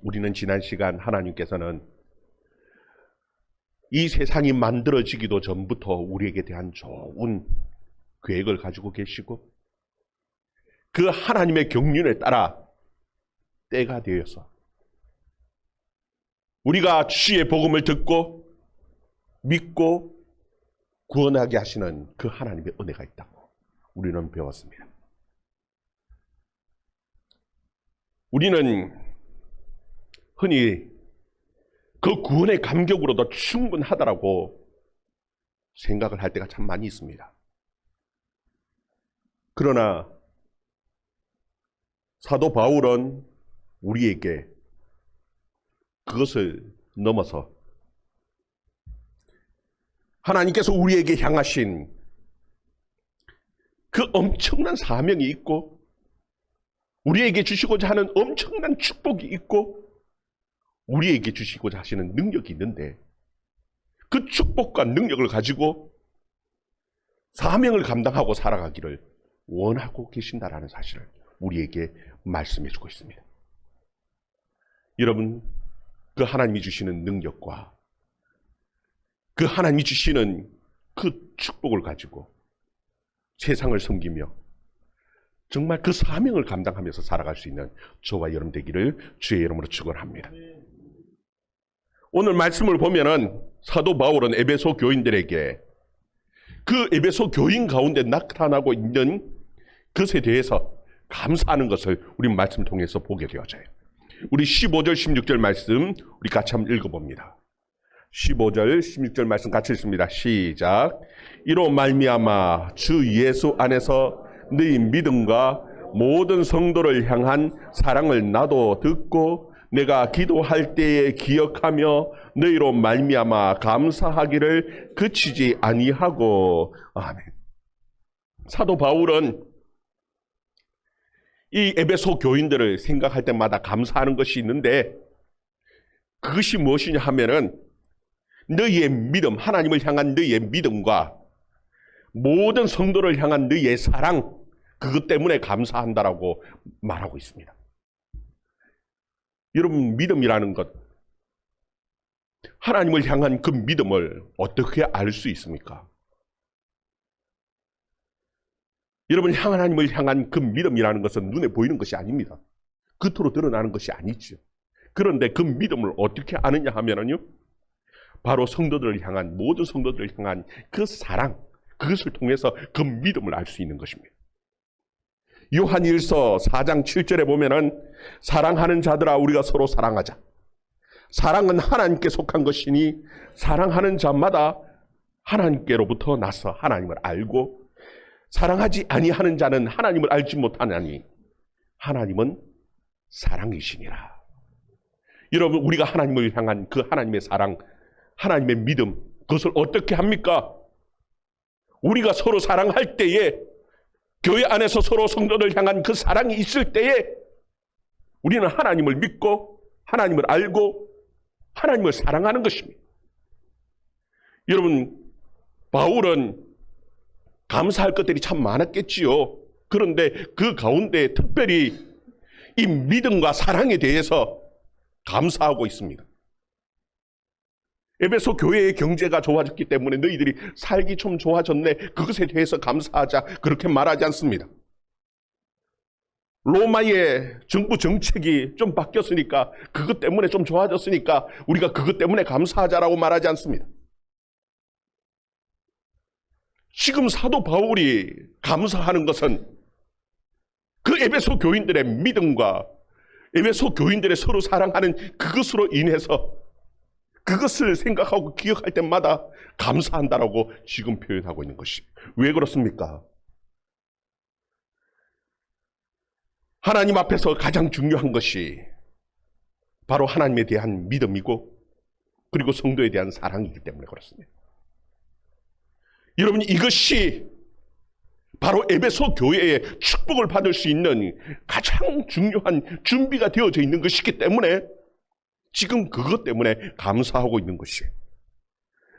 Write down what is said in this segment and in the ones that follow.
우리는 지난 시간 하나님께서는 이 세상이 만들어지기도 전부터 우리에게 대한 좋은 계획을 가지고 계시고, 그 하나님의 경륜에 따라 때가 되어서 우리가 주의 복음을 듣고 믿고 구원하게 하시는 그 하나님의 은혜가 있다고 우리는 배웠습니다. 우리는 흔히 그 구원의 감격으로도 충분하다라고 생각을 할 때가 참 많이 있습니다. 그러나 사도 바울은 우리에게 그것을 넘어서 하나님께서 우리에게 향하신 그 엄청난 사명이 있고, 우리에게 주시고자 하는 엄청난 축복이 있고, 우리에게 주시고자 하시는 능력이 있는데, 그 축복과 능력을 가지고 사명을 감당하고 살아가기를 원하고 계신다라는 사실을 우리에게 말씀해 주고 있습니다. 여러분, 그 하나님이 주시는 능력과 그 하나님이 주시는 그 축복을 가지고 세상을 섬기며 정말 그 사명을 감당하면서 살아갈 수 있는 저와 여러분 되기를 주의 이름으로 축원합니다. 오늘 말씀을 보면은 사도 바울은 에베소 교인들에게 그 에베소 교인 가운데 나타나고 있는 것에 대해서 감사하는 것을 우리 말씀 통해서 보게 되어져요. 우리 15절 16절 말씀 우리 같이 한번 읽어봅니다. 15절 16절 말씀 같이 읽습니다. 시작. 이로 말미암아 주 예수 안에서 너희 믿음과 모든 성도를 향한 사랑을 나도 듣고 내가 기도할 때에 기억하며 너희로 말미암아 감사하기를 그치지 아니하고. 아멘. 사도 바울은 이 에베소 교인들을 생각할 때마다 감사하는 것이 있는데, 그것이 무엇이냐 하면은 너희의 믿음, 하나님을 향한 너희의 믿음과 모든 성도를 향한 너희의 사랑, 그것 때문에 감사한다라고 말하고 있습니다. 여러분, 믿음이라는 것, 하나님을 향한 그 믿음을 어떻게 알 수 있습니까? 여러분, 하나님을 향한 그 믿음이라는 것은 눈에 보이는 것이 아닙니다. 겉으로 드러나는 것이 아니죠. 그런데 그 믿음을 어떻게 아느냐 하면은요, 바로 성도들을 향한, 모든 성도들을 향한 그 사랑, 그것을 통해서 그 믿음을 알 수 있는 것입니다. 요한일서 4장 7절에 보면은 사랑하는 자들아 우리가 서로 사랑하자. 사랑은 하나님께 속한 것이니 사랑하는 자마다 하나님께로부터 나서 하나님을 알고, 사랑하지 아니하는 자는 하나님을 알지 못하나니 하나님은 사랑이시니라. 여러분, 우리가 하나님을 향한 그 하나님의 사랑, 하나님의 믿음, 그것을 어떻게 합니까? 우리가 서로 사랑할 때에, 교회 안에서 서로 성도를 향한 그 사랑이 있을 때에 우리는 하나님을 믿고 하나님을 알고 하나님을 사랑하는 것입니다. 여러분, 바울은 감사할 것들이 참 많았겠지요. 그런데 그 가운데 특별히 이 믿음과 사랑에 대해서 감사하고 있습니다. 에베소 교회의 경제가 좋아졌기 때문에 너희들이 살기 좀 좋아졌네, 그것에 대해서 감사하자, 그렇게 말하지 않습니다. 로마의 정부 정책이 좀 바뀌었으니까, 그것 때문에 좀 좋아졌으니까 우리가 그것 때문에 감사하자라고 말하지 않습니다. 지금 사도 바울이 감사하는 것은 그 에베소 교인들의 믿음과 에베소 교인들의 서로 사랑하는 그것으로 인해서, 그것을 생각하고 기억할 때마다 감사한다라고 지금 표현하고 있는 것이. 왜 그렇습니까? 하나님 앞에서 가장 중요한 것이 바로 하나님에 대한 믿음이고, 그리고 성도에 대한 사랑이기 때문에 그렇습니다. 여러분, 이것이 바로 에베소 교회의 축복을 받을 수 있는 가장 중요한 준비가 되어져 있는 것이기 때문에 지금 그것 때문에 감사하고 있는 것이에요.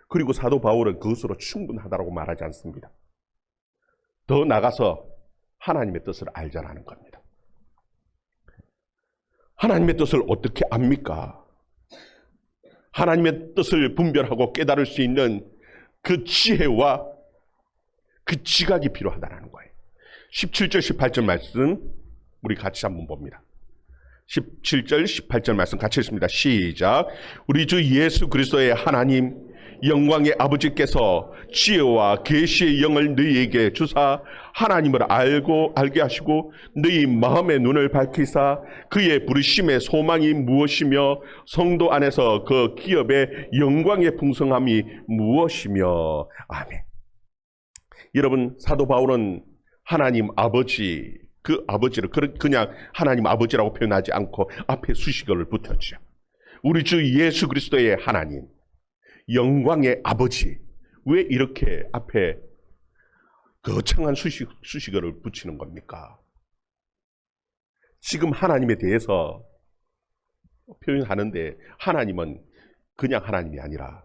그리고 사도 바울은 그것으로 충분하다고 말하지 않습니다. 더 나가서 하나님의 뜻을 알자라는 겁니다. 하나님의 뜻을 어떻게 압니까? 하나님의 뜻을 분별하고 깨달을 수 있는 그 지혜와 그 지각이 필요하다는 거예요. 17절 18절 말씀 우리 같이 한번 봅니다. 17절 18절 말씀 같이 읽습니다. 시작. 우리 주 예수 그리스도의 하나님 영광의 아버지께서 지혜와 계시의 영을 너희에게 주사 하나님을 알게 하시고 너희 마음의 눈을 밝히사 그의 부르심의 소망이 무엇이며 성도 안에서 그 기업의 영광의 풍성함이 무엇이며. 아멘. 여러분, 사도 바울은 하나님 아버지, 그 아버지를 그냥 하나님 아버지라고 표현하지 않고 앞에 수식어를 붙였죠. 우리 주 예수 그리스도의 하나님, 영광의 아버지. 왜 이렇게 앞에 거창한 수식어를 붙이는 겁니까? 지금 하나님에 대해서 표현하는데 하나님은 그냥 하나님이 아니라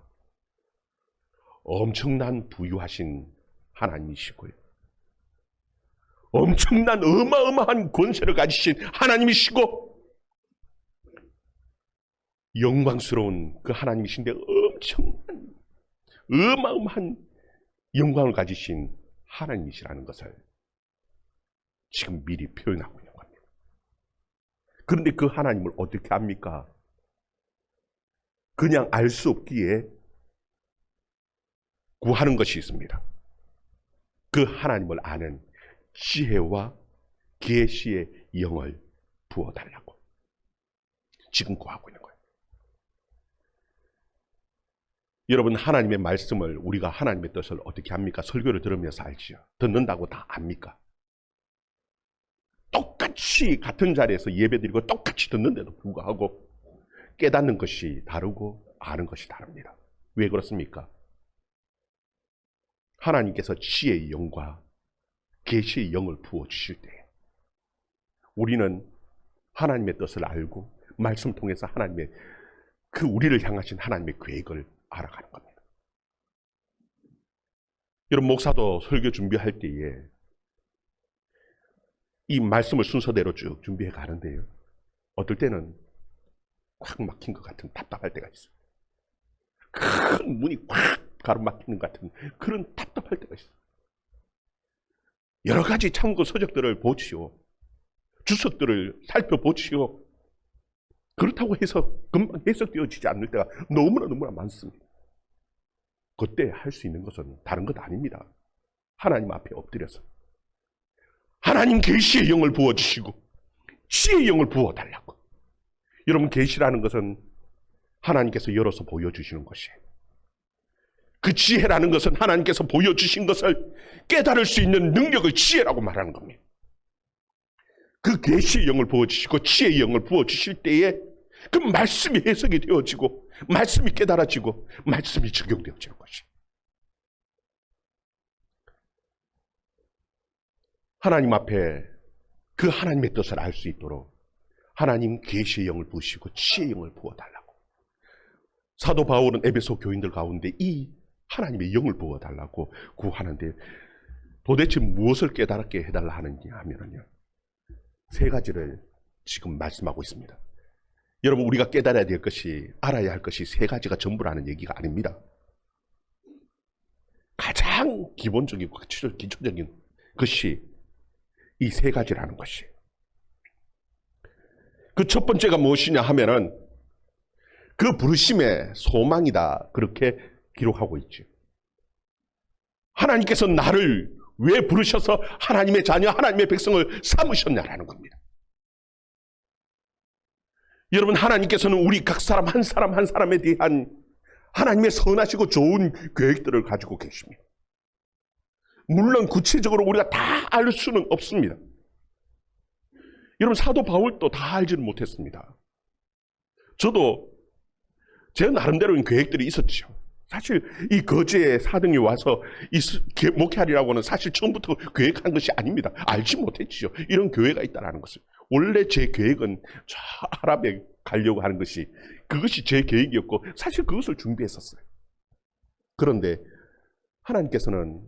엄청난 부유하신 하나님이시고요. 엄청난 어마어마한 권세를 가지신 하나님이시고 영광스러운 그 하나님이신데 엄청난 어마어마한 영광을 가지신 하나님이시라는 것을 지금 미리 표현하고 있는 겁니다. 그런데 그 하나님을 어떻게 압니까? 그냥 알 수 없기에 구하는 것이 있습니다. 그 하나님을 아는 지혜와 계시의 영을 부어달라고 지금 구하고 있는 거예요. 여러분, 하나님의 말씀을 우리가 하나님의 뜻을 어떻게 합니까? 설교를 들으면서 알지요. 듣는다고 다 압니까? 똑같이 같은 자리에서 예배드리고 똑같이 듣는데도 불구하고 깨닫는 것이 다르고 아는 것이 다릅니다. 왜 그렇습니까? 하나님께서 지혜의 영과 계시의 영을 부어주실 때 우리는 하나님의 뜻을 알고 말씀 통해서 하나님의 그 우리를 향하신 하나님의 계획을 알아가는 겁니다. 여러분, 목사도 설교 준비할 때에 이 말씀을 순서대로 쭉 준비해 가는데요. 어떨 때는 꽉 막힌 것 같은 답답할 때가 있어요. 큰 문이 꽉 가로막히는 것 같은 그런 답답할 때가 있어요. 여러 가지 참고 서적들을 보시오. 주석들을 살펴보시오. 그렇다고 해서 금방 해석되어지지 않을 때가 너무나 많습니다. 그때 할 수 있는 것은 다른 것 아닙니다. 하나님 앞에 엎드려서 하나님 계시의 영을 부어주시고 지혜의 영을 부어달라고. 여러분, 계시라는 것은 하나님께서 열어서 보여주시는 것이에요. 그 지혜라는 것은 하나님께서 보여주신 것을 깨달을 수 있는 능력을 지혜라고 말하는 겁니다. 그 계시의 영을 부어주시고 지혜의 영을 부어주실 때에 그 말씀이 해석이 되어지고 말씀이 깨달아지고 말씀이 적용되어지는 것이. 하나님 앞에 그 하나님의 뜻을 알 수 있도록 하나님 계시의 영을 부으시고 지혜의 영을 부어달라고. 사도 바울은 에베소 교인들 가운데 이 하나님의 영을 부어달라고 구하는데 도대체 무엇을 깨달게 해달라 하는지 하면요, 세 가지를 지금 말씀하고 있습니다. 여러분, 우리가 깨달아야 될 것이, 알아야 할 것이 세 가지가 전부라는 얘기가 아닙니다. 가장 기본적이고 기초적인 것이 이 세 가지라는 것이. 그 첫 번째가 무엇이냐 하면은 그 부르심의 소망이다, 그렇게 기록하고 있죠. 하나님께서 나를 왜 부르셔서 하나님의 자녀, 하나님의 백성을 삼으셨냐라는 겁니다. 여러분, 하나님께서는 우리 각 사람 한 사람 한 사람에 대한 하나님의 선하시고 좋은 계획들을 가지고 계십니다. 물론 구체적으로 우리가 다 알 수는 없습니다. 여러분, 사도 바울도 다 알지는 못했습니다. 저도 제 나름대로는 계획들이 있었죠. 사실 이 거제에 4등이 와서 목회하리라고는 사실 처음부터 계획한 것이 아닙니다. 알지 못했죠. 이런 교회가 있다는 것을. 원래 제 계획은 저 아랍에 가려고 하는 것이, 그것이 제 계획이었고 사실 그것을 준비했었어요. 그런데 하나님께서는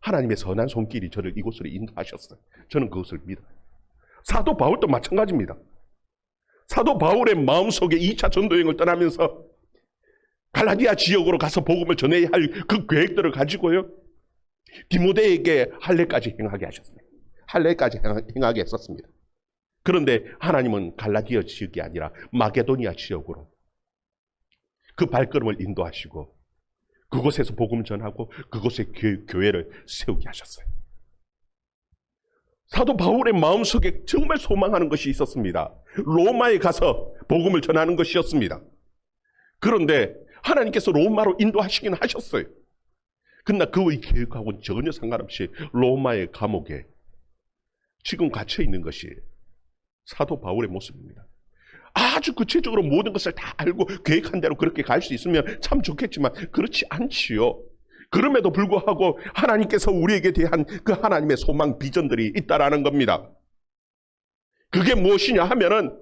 하나님의 선한 손길이 저를 이곳으로 인도하셨어요. 저는 그것을 믿어요. 사도 바울도 마찬가지입니다. 사도 바울의 마음속에 2차 전도여행을 떠나면서 갈라디아 지역으로 가서 복음을 전해야 할 그 계획들을 가지고요, 디모데에게 할례까지 행하게 하셨습니다. 할례까지 행하게 했었습니다. 그런데 하나님은 갈라디아 지역이 아니라 마게도니아 지역으로 그 발걸음을 인도하시고 그곳에서 복음 전하고 그곳에 교회를 세우게 하셨어요. 사도 바울의 마음속에 정말 소망하는 것이 있었습니다. 로마에 가서 복음을 전하는 것이었습니다. 그런데 하나님께서 로마로 인도하시긴 하셨어요. 그러나 그의 계획하고는 전혀 상관없이 로마의 감옥에 지금 갇혀 있는 것이 사도 바울의 모습입니다. 아주 구체적으로 모든 것을 다 알고 계획한 대로 그렇게 갈 수 있으면 참 좋겠지만 그렇지 않지요. 그럼에도 불구하고 하나님께서 우리에게 대한 그 하나님의 소망 비전들이 있다라는 겁니다. 그게 무엇이냐 하면은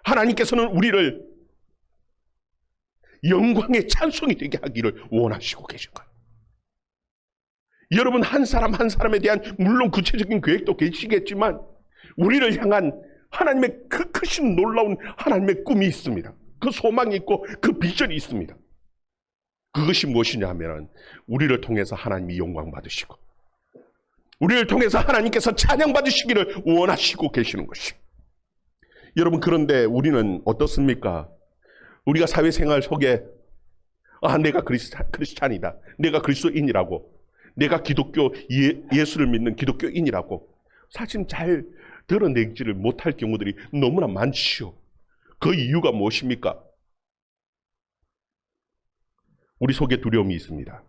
하나님께서는 우리를 영광의 찬송이 되게 하기를 원하시고 계신 거예요. 여러분 한 사람 한 사람에 대한 물론 구체적인 계획도 계시겠지만 우리를 향한 하나님의 그 크신 놀라운 하나님의 꿈이 있습니다. 그 소망이 있고 그 비전이 있습니다. 그것이 무엇이냐 하면 우리를 통해서 하나님이 영광 받으시고 우리를 통해서 하나님께서 찬양 받으시기를 원하시고 계시는 것이. 여러분 그런데 우리는 어떻습니까? 우리가 사회생활 속에 내가 크리스찬이다, 내가 그리스도인이라고, 내가 기독교 예수를 믿는 기독교인이라고 사실 잘 드러내지를 못할 경우들이 너무나 많지요. 그 이유가 무엇입니까? 우리 속에 두려움이 있습니다.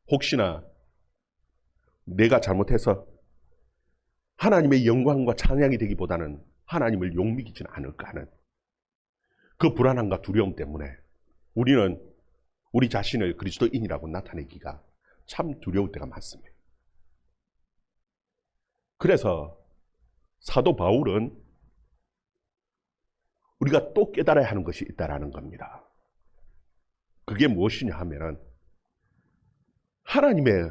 혹시나 내가 잘못해서 하나님의 영광과 찬양이 되기보다는 하나님을 욕먹이지는 않을까 하는 그 불안함과 두려움 때문에 우리는 우리 자신을 그리스도인이라고 나타내기가 참 두려울 때가 많습니다. 그래서 사도 바울은 우리가 또 깨달아야 하는 것이 있다라는 겁니다. 그게 무엇이냐 하면은 하나님의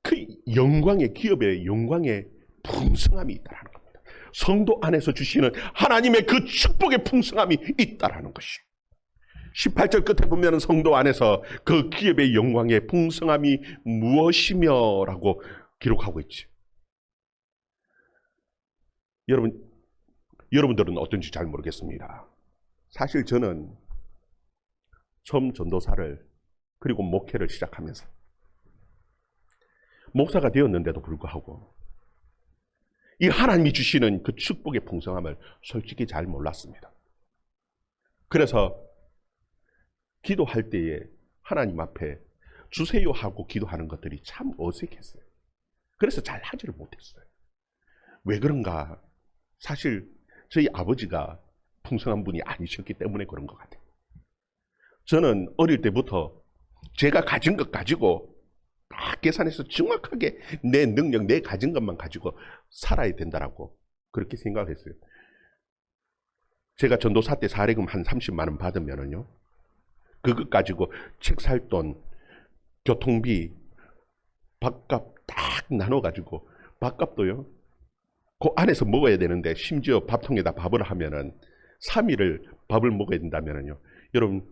그 영광의 기업의 영광의 풍성함이 있다라는 겁니다. 성도 안에서 주시는 하나님의 그 축복의 풍성함이 있다라는 것이. 18절 끝에 보면 성도 안에서 그 기업의 영광의 풍성함이 무엇이며 라고 기록하고 있지. 여러분들은 어떤지 잘 모르겠습니다. 사실 저는 처음 전도사를 그리고 목회를 시작하면서 목사가 되었는데도 불구하고 이 하나님이 주시는 그 축복의 풍성함을 솔직히 잘 몰랐습니다. 그래서 기도할 때에 하나님 앞에 주세요 하고 기도하는 것들이 참 어색했어요. 그래서 잘 하지를 못했어요. 왜 그런가? 사실 저희 아버지가 풍성한 분이 아니셨기 때문에 그런 것 같아요. 저는 어릴 때부터 제가 가진 것 가지고 딱 계산해서 정확하게 내 능력, 내 가진 것만 가지고 살아야 된다라고 그렇게 생각했어요. 제가 전도사 때 사례금 한 30만 원 받으면은요, 그것 가지고 책 살 돈, 교통비, 밥값 딱 나눠가지고 밥값도요, 그 안에서 먹어야 되는데 심지어 밥통에다 밥을 하면은 3일을 밥을 먹어야 된다면은요, 여러분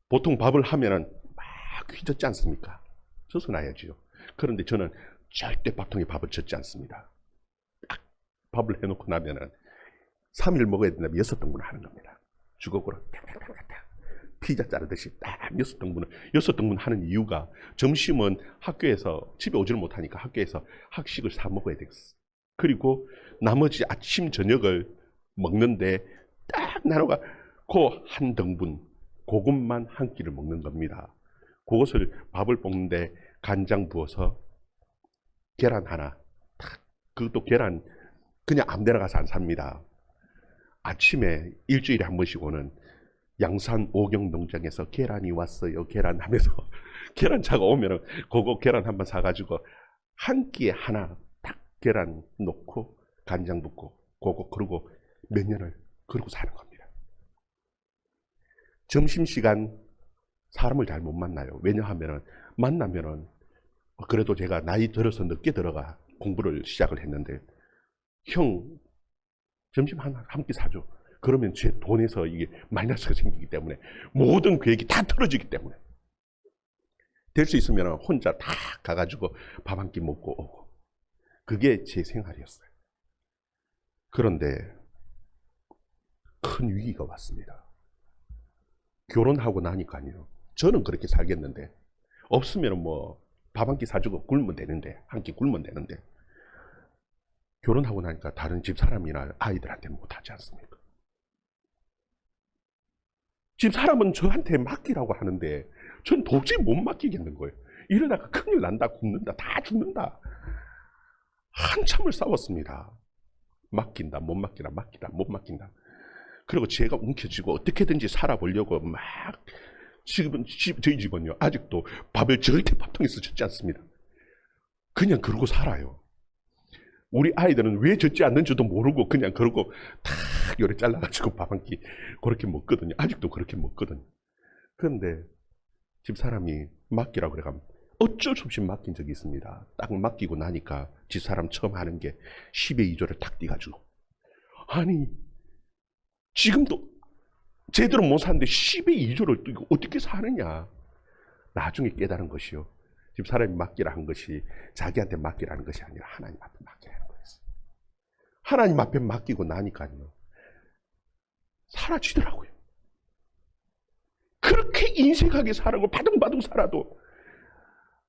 보통 밥을 하면은 막 휘젓지 않습니까? 젖어놔야지요. 그런데 저는 절대 밥통에 밥을 젓지 않습니다. 딱 밥을 해놓고 나면은 3일 먹어야 된다면 6등분 하는 겁니다. 주걱으로 탁탁탁탁 피자 자르듯이 딱 6등분 하는 이유가 점심은 학교에서 집에 오지를 못하니까 학교에서 학식을 사 먹어야 되겠어. 그리고 나머지 아침 저녁을 먹는데 딱 나눠가 그 한 등분 그것만 한 끼를 먹는 겁니다. 그것을 밥을 볶는데 간장 부어서 계란 하나 탁, 그것도 계란 그냥 아무데나 가서 안 삽니다. 아침에 일주일에 한 번씩 오는 양산 오경 농장에서 계란이 왔어요. 계란 하면서 계란차가 오면은 그거 계란 한번 사가지고 한 끼에 하나 딱 계란 넣고 간장 붓고 그거 그러고 몇 년을 그러고 사는 겁니다. 점심시간 사람을 잘 못 만나요. 왜냐하면은 만나면은 그래도 제가 나이 들어서 늦게 들어가 공부를 시작을 했는데 형 점심 하나 함께 사줘. 그러면 제 돈에서 이게 마이너스가 생기기 때문에 모든 계획이 다 틀어지기 때문에 될 수 있으면 혼자 다 가가지고 밥 한 끼 먹고 오고. 그게 제 생활이었어요. 그런데 큰 위기가 왔습니다. 결혼하고 나니까요. 저는 그렇게 살겠는데 없으면 뭐 밥 한 끼 사주고 굶으면 되는데, 한 끼 굶으면 되는데, 결혼하고 나니까 다른 집 사람이나 아이들한테는 못하지 않습니까? 집 사람은 저한테 맡기라고 하는데 전 도저히 못 맡기겠는 거예요. 이러다가 큰일 난다, 굶는다, 다 죽는다. 한참을 싸웠습니다. 맡긴다, 못 맡긴다, 맡긴다, 못 맡긴다. 그리고 제가 움켜쥐고 어떻게든지 살아보려고 막, 지금은 저희 집은요 아직도 밥을 절대 밥통에서 젓지 않습니다. 그냥 그러고 살아요. 우리 아이들은 왜 젓지 않는지도 모르고 그냥 그러고 탁 요래 잘라가지고 밥 한 끼 그렇게 먹거든요. 아직도 그렇게 먹거든요. 그런데 집사람이 맡기라고 그래가면 어쩔 수 없이 맡긴 적이 있습니다. 딱 맡기고 나니까 집사람 처음 하는 게 10의 2조를 탁 띄가지고, 아니 지금도 제대로 못 사는데 10의 2조를 띄고 어떻게 사느냐. 나중에 깨달은 것이요, 집사람이 맡기라 한 것이 자기한테 맡기라는 것이 아니라 하나님 앞에 맡기라는 거였어요. 하나님 앞에 맡기고 나니까요 사라지더라고요. 그렇게 인색하게 살고 바둥바둥 살아도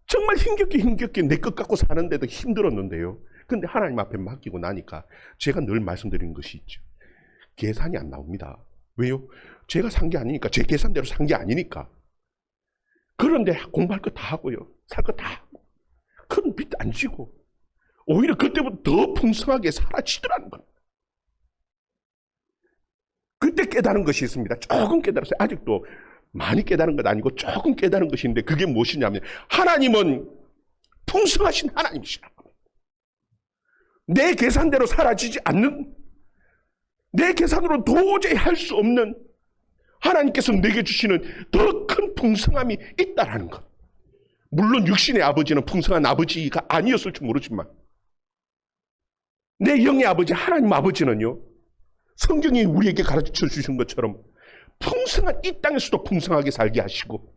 정말 힘겹게 내 것 갖고 사는데도 힘들었는데요. 근데 하나님 앞에 맡기고 나니까 제가 늘 말씀드리는 것이 있죠. 계산이 안 나옵니다. 왜요? 제가 산 게 아니니까, 제 계산대로 산 게 아니니까. 그런데 공부할 거 다 하고요, 살 거 다 하고, 큰 빚 안 지고 오히려 그때보다 더 풍성하게 사라지더라는 겁니다. 그때 깨달은 것이 있습니다. 조금 깨달았어요. 아직도 많이 깨달은 건 아니고 조금 깨달은 것이 있는데, 그게 무엇이냐면 하나님은 풍성하신 하나님이시라는 겁니다. 내 계산대로 사라지지 않는, 내 계산으로 도저히 할 수 없는 하나님께서 내게 주시는 더 큰 풍성함이 있다라는 것. 물론 육신의 아버지는 풍성한 아버지가 아니었을지 모르지만 내 영의 아버지 하나님 아버지는요, 성경이 우리에게 가르쳐 주신 것처럼 풍성한 이 땅에서도 풍성하게 살게 하시고,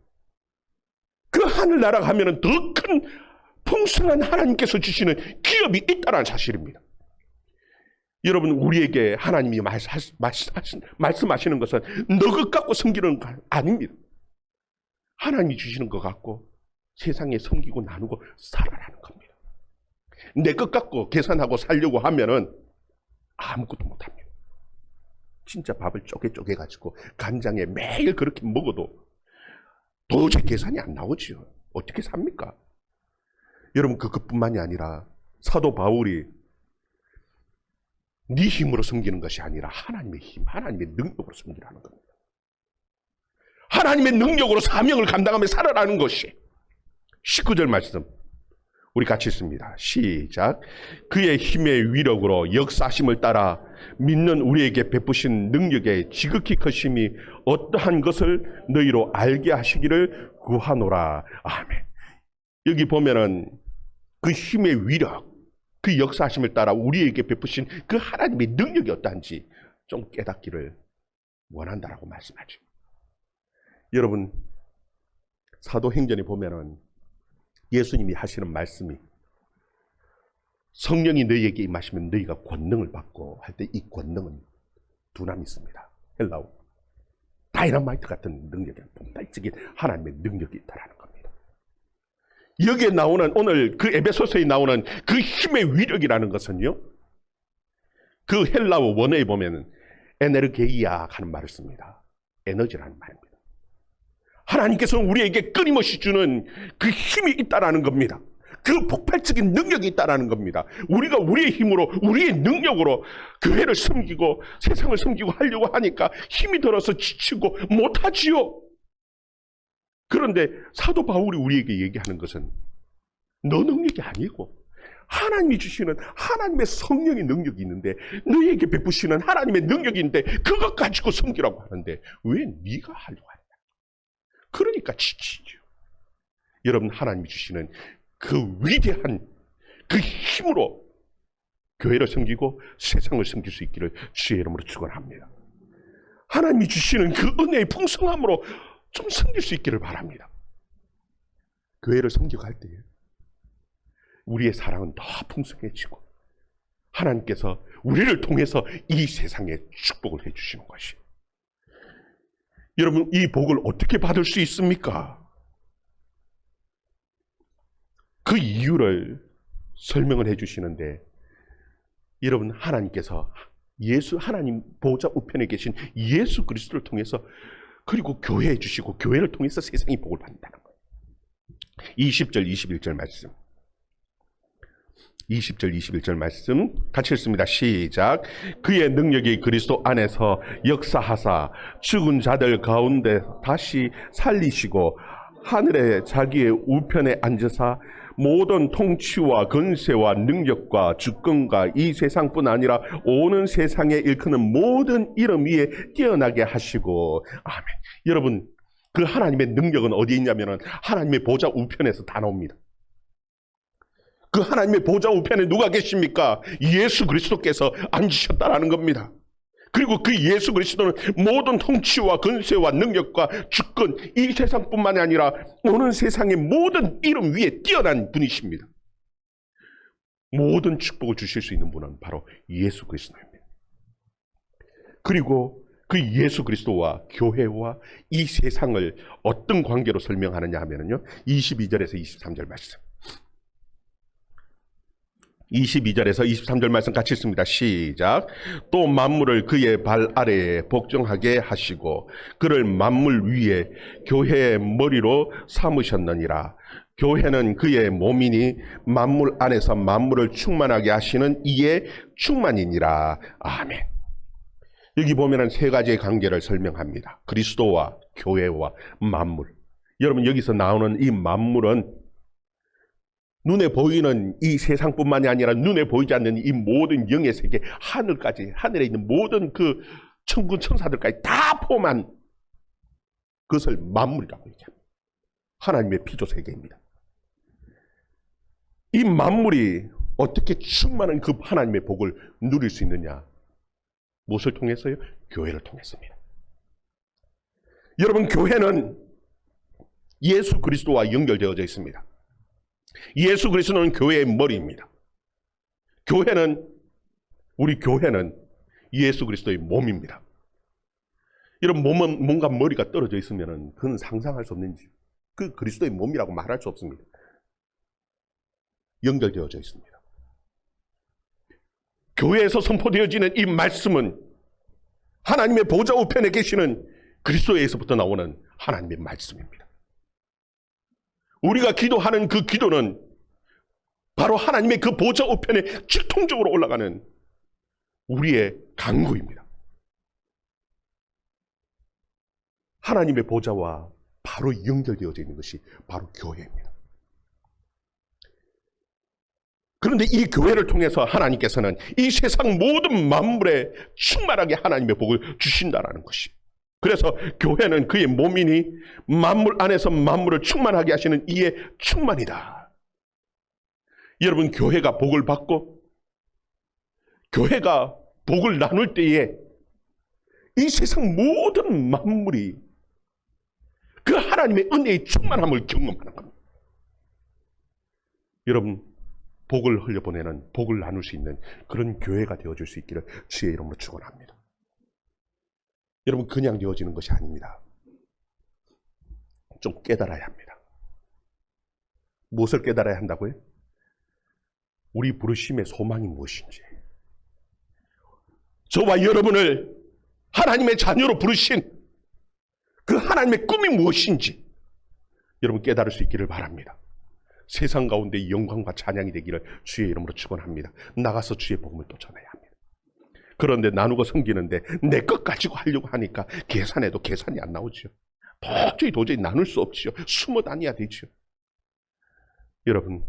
그 하늘나라 가면은 더 큰 풍성한 하나님께서 주시는 기업이 있다는 사실입니다. 여러분, 우리에게 하나님이 말씀하시는 것은 너 것 갖고 섬기는 거 아닙니다. 하나님이 주시는 것 갖고 세상에 섬기고 나누고 살아라는 겁니다. 내 것 갖고 계산하고 살려고 하면은 아무것도 못합니다. 진짜 밥을 쪼개가지고 간장에 매일 그렇게 먹어도 도저히 계산이 안 나오지요. 어떻게 삽니까? 여러분, 그것뿐만이 아니라 사도 바울이 네 힘으로 섬기는 것이 아니라 하나님의 힘, 하나님의 능력으로 섬기라는 겁니다. 하나님의 능력으로 사명을 감당하며 살아라는 것이 19절 말씀 우리 같이 읽습니다. 시작. 그의 힘의 위력으로 역사심을 따라 믿는 우리에게 베푸신 능력의 지극히 크심이 어떠한 것을 너희로 알게 하시기를 구하노라. 아멘. 여기 보면은 그 힘의 위력, 그 역사심을 따라 우리에게 베푸신 그 하나님의 능력이 어떠한지 좀 깨닫기를 원한다라고 말씀하죠. 여러분, 사도행전에 보면은 예수님이 하시는 말씀이 성령이 너희에게 임하시면 너희가 권능을 받고 할 때, 이 권능은 두나미 있습니다. 헬라어 다이너마이트 같은 능력이, 폭발적인 하나님의 능력이 있다라는 겁니다. 여기에 나오는, 오늘 그 에베소서에 나오는 그 힘의 위력이라는 것은요, 그 헬라어 원어에 보면 에네르게이아 하는 말을 씁니다. 에너지라는 말입니다. 하나님께서는 우리에게 끊임없이 주는 그 힘이 있다라는 겁니다. 그 폭발적인 능력이 있다라는 겁니다. 우리가 우리의 힘으로, 우리의 능력으로 교회를 섬기고 세상을 섬기고 하려고 하니까 힘이 들어서 지치고 못하지요. 그런데 사도 바울이 우리에게 얘기하는 것은 너 능력이 아니고 하나님이 주시는 하나님의 성령의 능력이 있는데, 너희에게 베푸시는 하나님의 능력이 있는데 그것 가지고 섬기라고 하는데 왜 네가 하려고 하냐. 그러니까 지치죠. 여러분, 하나님이 주시는 그 위대한 그 힘으로 교회를 섬기고 세상을 섬길 수 있기를 주의 이름으로 축원합니다. 하나님이 주시는 그 은혜의 풍성함으로 좀 섬길 수 있기를 바랍니다. 교회를 섬겨갈 때에 우리의 사랑은 더 풍성해지고 하나님께서 우리를 통해서 이 세상에 축복을 해주시는 것이. 여러분, 이 복을 어떻게 받을 수 있습니까? 그 이유를 설명을 해주시는데, 여러분, 하나님께서 하나님 보좌 우편에 계신 예수 그리스도를 통해서, 그리고 교회해 주시고 교회를 통해서 세상이 복을 받는다는 거예요. 20절 21절 말씀, 20절 21절 말씀 같이 읽습니다. 시작. 그의 능력이 그리스도 안에서 역사하사 죽은 자들 가운데 다시 살리시고 하늘에 자기의 우편에 앉으사 모든 통치와 권세와 능력과 주권과 이 세상뿐 아니라 오는 세상에 일컫는 모든 이름 위에 뛰어나게 하시고. 아멘. 여러분, 그 하나님의 능력은 어디 있냐면 하나님의 보좌 우편에서 다 나옵니다. 그 하나님의 보좌 우편에 누가 계십니까? 예수 그리스도께서 앉으셨다라는 겁니다. 그리고 그 예수 그리스도는 모든 통치와 권세와 능력과 주권, 이 세상뿐만이 아니라 오는 세상의 모든 이름 위에 뛰어난 분이십니다. 모든 축복을 주실 수 있는 분은 바로 예수 그리스도입니다. 그리고 그 예수 그리스도와 교회와 이 세상을 어떤 관계로 설명하느냐 하면요, 22절에서 23절 말씀, 22절에서 23절 말씀 같이 읽습니다. 시작. 또 만물을 그의 발 아래에 복종하게 하시고 그를 만물 위에 교회의 머리로 삼으셨느니라. 교회는 그의 몸이니 만물 안에서 만물을 충만하게 하시는 이의 충만이니라. 아멘. 여기 보면은 세 가지의 관계를 설명합니다. 그리스도와 교회와 만물. 여러분, 여기서 나오는 이 만물은 눈에 보이는 이 세상뿐만이 아니라 눈에 보이지 않는 이 모든 영의 세계, 하늘까지, 하늘에 있는 모든 그 천군 천사들까지 다 포함한 그것을 만물이라고 얘기합니다. 하나님의 피조 세계입니다. 이 만물이 어떻게 충만한 그 하나님의 복을 누릴 수 있느냐? 무엇을 통해서요? 교회를 통해서입니다. 여러분, 교회는 예수 그리스도와 연결되어져 있습니다. 예수 그리스도는 교회의 머리입니다. 우리 교회는 예수 그리스도의 몸입니다. 이런 몸은 뭔가 머리가 떨어져 있으면 그건 상상할 수 없는, 그 그리스도의 몸이라고 말할 수 없습니다. 연결되어져 있습니다. 교회에서 선포되어지는 이 말씀은 하나님의 보좌 우편에 계시는 그리스도에서부터 나오는 하나님의 말씀입니다. 우리가 기도하는 그 기도는 바로 하나님의 그 보좌 우편에 직통적으로 올라가는 우리의 간구입니다. 하나님의 보좌와 바로 연결되어져 있는 것이 바로 교회입니다. 그런데 이 교회를 통해서 하나님께서는 이 세상 모든 만물에 충만하게 하나님의 복을 주신다라는 것이. 그래서 교회는 그의 몸이니 만물 안에서 만물을 충만하게 하시는 이의 충만이다. 여러분, 교회가 복을 받고 교회가 복을 나눌 때에 이 세상 모든 만물이 그 하나님의 은혜의 충만함을 경험하는 겁니다. 여러분, 복을 흘려보내는, 복을 나눌 수 있는 그런 교회가 되어줄 수 있기를 주의 이름으로 축원합니다. 여러분, 그냥 되어지는 것이 아닙니다. 좀 깨달아야 합니다. 무엇을 깨달아야 한다고요? 우리 부르심의 소망이 무엇인지, 저와 여러분을 하나님의 자녀로 부르신 그 하나님의 꿈이 무엇인지 여러분 깨달을 수 있기를 바랍니다. 세상 가운데 영광과 찬양이 되기를 주의 이름으로 축원합니다. 나가서 주의 복음을 또 전해야 합니다. 그런데 나누고 섬기는데 내 것 가지고 하려고 하니까 계산해도 계산이 안 나오죠. 도저히 나눌 수 없죠. 숨어 다녀야 되죠. 여러분,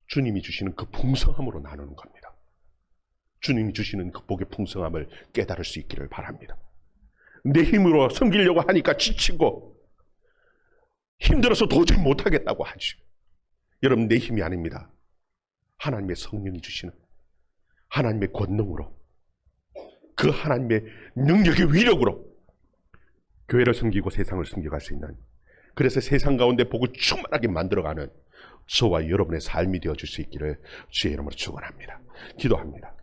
주님이 주시는 그 풍성함으로 나누는 겁니다. 주님이 주시는 그 복의 풍성함을 깨달을 수 있기를 바랍니다. 내 힘으로 섬기려고 하니까 지치고 힘들어서 도저히 못하겠다고 하죠. 여러분, 내 힘이 아닙니다. 하나님의 성령이 주시는 하나님의 권능으로, 그 하나님의 능력의 위력으로 교회를 섬기고 세상을 섬겨갈 수 있는, 그래서 세상 가운데 복을 충만하게 만들어가는 저와 여러분의 삶이 되어줄 수 있기를 주의 이름으로 축원합니다. 기도합니다.